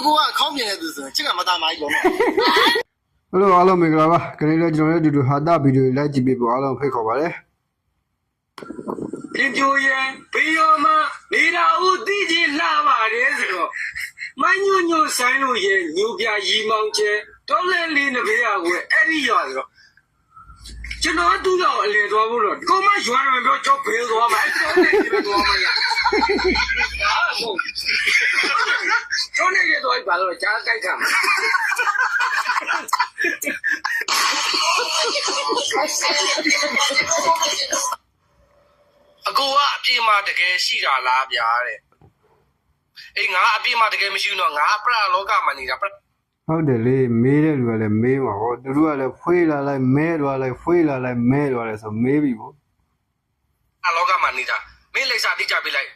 ကိုကခေါင်းပြနေသူဆိုရင်ချစ်ကမသားမိုင်းလုံးတော့ Hello အားလုံးမင်္ဂလာပါခဏလေးကျွန်တော်တို့ဒီဟာတာဗီဒီယိုလိုက်ကြည့်ပေးဖို့အားလုံးဖိတ်ခေါ်ပါတယ် ပြင်ပြိုရင်ဘေးရောမနေတာဦးသိချင်းလှပါတယ်ဆိုတော့မညွညွဆိုင်လို့ရဲ့ညိုပြရီမောင်ကျဲတော့လဲလေးနဘေးရကိုအဲ့ဒီရွာဆိုတော့ကျွန်တော်တူတော့အလေသွားဖို့တော့ကိုမရွာတယ်ပြောကြောဘေးသွားမှာအဲ့တော့နေပြီးသွားမှာရဟာဟုတ်ကျွန်နေရတော့ဘာလို့ကြားကြိုက်တာမှာအကိုကအပြေးမှတကယ်ရှိတာလားဗျာတဲ့အေးငါအပြေးမှတကယ်မရှိဘူးတော့ငါပရလောကမှာနေတာဟုတ်တယ်လေမေးတဲ့လူကလည်းမေးမှာဟောသူတို့ကလည်းဖွေးလာလိုက်မဲသွားလိုက်ဖွေးလာလိုက်မဲသွားလိုက်ဆိုမေးပြီပေါ့ အလောကမှာနေတာမင်းလိမ့်စာတိကျပေးလိုက်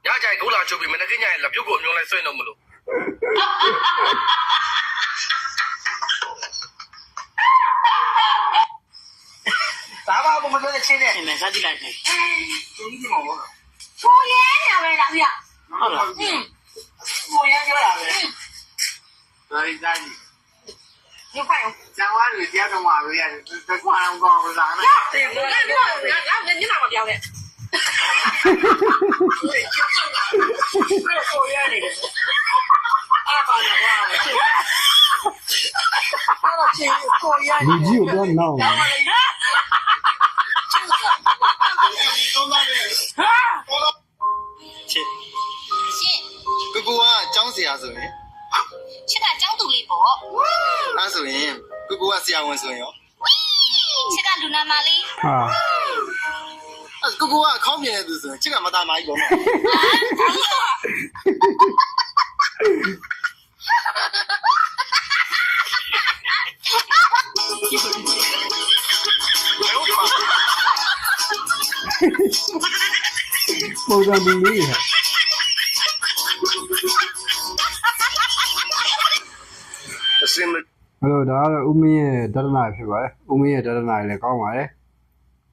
ညကြိုင်ဒုလာချုပ်ပြီးမနေ့ကညရဲ့လက်ပြုတ်ကိုအမျိုးလိုက်ဆွဲတော့မလို့ဒါပါဘုမပြောတဲ့ချင်းနဲ့ရှင်မစားကြည့်လိုက်တယ်ကျုံကြီးဒီမှာဘောကိုရဲညာပဲလားဗျာဟုတ်လားကိုရဲပြောတာပဲဒါရီဒါရီ 你快点！讲完你别跟我说呀，这光让光不让那。对，你哪个标的？后院那个。二八的话，他的去后院。လူကြီးကိုတော့နောက်ပါ ချစ်ကိုကចောင်းဆရာဆိုရင် 这个角度里不？အဲ့ဆိုရင်ကိုကဆရာဝန်ဆိုရင်ရော 这个路南马里。 ဟာ အဲ့ကိုကခေါင်းပြနေသူဆိုရင်ချစ်ကမသားမိုင်းလုံးတော့ ပုံစံဒီလေးဟာ အစင်မ Hello ဒါကတော့ဦးမင်းရဲ့ဒရနာဖြစ်ပါတယ်ဦးမင်းရဲ့ဒရနာလည်းကောင်းပါတယ်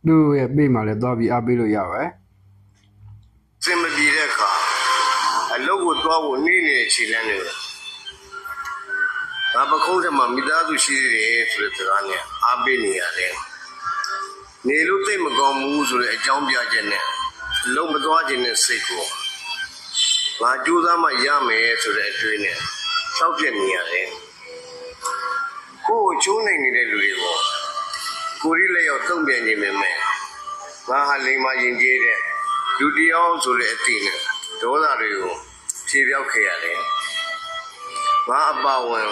သူ့ရဲ့ပြေးမှလည်းသွားပြီးအားပေးလို့ရပါတယ် စင်မပြေတဲ့အခါအလုပ်ကိုသွားဖို့နေ့နေ့ခြေလမ်းနေတယ်။ဘာပခုံးထဲမှာမိသားစုရှိတယ်ဆိုတဲ့စကားနဲ့အားပေးနေရတယ်။နေလို့သိမကောင်းဘူးဆိုတဲ့အကြောင်းပြချက်နဲ့အလုပ်မသွားခြင်းနဲ့စိတ်ကိုငါကြိုးစားမှရမယ်ဆိုတဲ့အတွေ့နဲ့စောက်ပြက်နေရတယ်။ကိုယ်ချိုးနိုင်နေတဲ့လူတွေကိုကိုရီလည်းရောက်တုံ့ပြန်ခြင်းပဲမဲ့ငါဟာလိမ္မာရင်ကျေးတဲ့လူတယောက်ဆိုတဲ့အသိနဲ့ဒေါသတွေကိုဖြေပြောက်ခဲ့ရတယ်။ငါအပါဝင်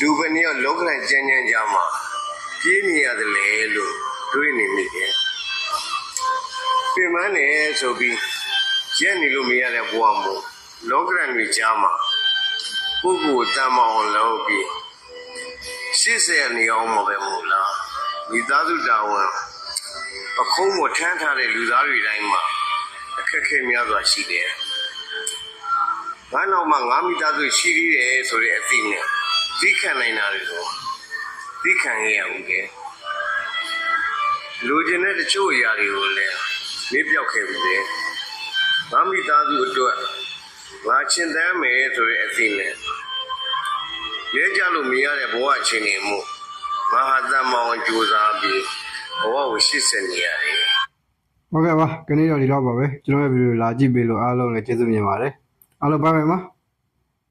လူပဲနေရောလောကလန်ကြမ်းကြမ်းကြမှာပြေးနေရတယ်လေလို့တွေးနေမိတယ်။ပြင်မနေဆိုပြီးရက်နေလို့မရတဲ့ဘဝမို့လောကလန်တွေကြားမှာပုဂ္ဂိုလ်တန်မအောင်လုပ်ပြီး80နေအောင်မပဲမို့လားမိသားစုတာဝန်အခုံးကိုထမ်းထားတဲ့လူသားတွေတိုင်းမှာအခက်အခဲများစွာရှိတယ်။ငါနောက်မှာငါမိသားစုရှိသေးတယ်ဆိုတဲ့အသိနဲ့သိခံနိုင်တာတွေကိုသိခံရအောင်လေ။လူကျင်တဲ့တချို့အရာတွေကိုလည်းမေ့ပြောက်ခဲ့ပြီလေ။ငါမိသားစုအတွက်ငါရှင်းသမ်းမယ်ဆိုတဲ့အသိနဲ့ရဲကြလို့မရတဲ့ဘဝအခြေအနေမှုငါဟာတန်မောင်ကြိုးစားပြီးဘဝကိုရှေ့ဆက်နေရတယ် ဟုတ်ကဲ့ပါခဏလေးတော့ဒီလောက်ပါပဲကျွန်တော်ရဲ့ဗီဒီယိုလာကြည့်ပေးလို့အားလုံးလည်းကျေးဇူးမြင်ပါတယ်အားလုံးဘိုင်ဘိုင်ပါ